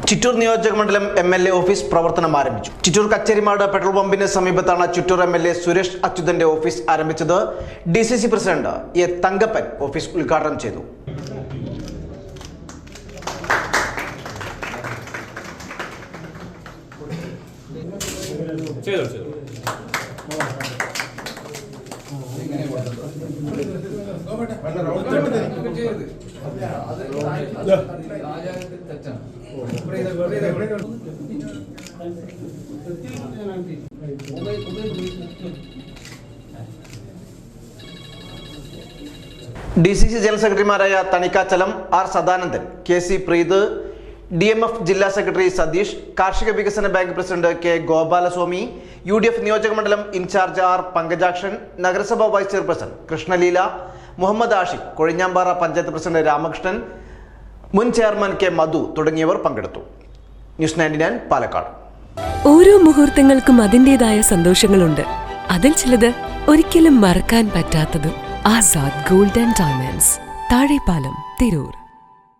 ചിറ്റൂർ നിയോജകമണ്ഡലം MLA office പ്രവർത്തനം ആരംഭിച്ചു. ചിറ്റൂർ കച്ചേരിമാട് പെട്രോൾ പമ്പിന് സമീപത്താണ് ചിറ്റൂർ MLA സുരേഷ് അച്യുതന്റെ ഓഫീസ് ആരംഭിച്ചത്. DCC president A Thankappan office ഉദ്ഘാടനം ചെയ്തു. DCC ജനറൽ സെക്രട്ടറിമാരായ Thanikachalam R Sadanandan, KC Preeth, DMF ജില്ലാ സെക്രട്ടറി സതീഷ്, കാർഷിക വികസന bank president K Gopalaswamy, UDF നിയോജകമണ്ഡലം ഇൻചാർജ് R പങ്കജാക്ഷൻ, നഗരസഭാ vice chairperson Krishnaleela, Muhammad Ashiq, Kozhinjampara panchayat president Ramakrishnan, മുൻ ചെയർമാൻ K മധു തുടങ്ങിയവർ പങ്കെടുത്തു. ന്യൂസ് 99 പാലക്കാട്. ഓരോ മുഹൂർത്തങ്ങൾക്കും അതിൻ്റെതായ സന്തോഷങ്ങളുണ്ട്. അതിൽ ചിലത് ഒരിക്കലും മറക്കാൻ പറ്റാത്തതും. Azad gold and diamonds, Thazhepalam, Tirur.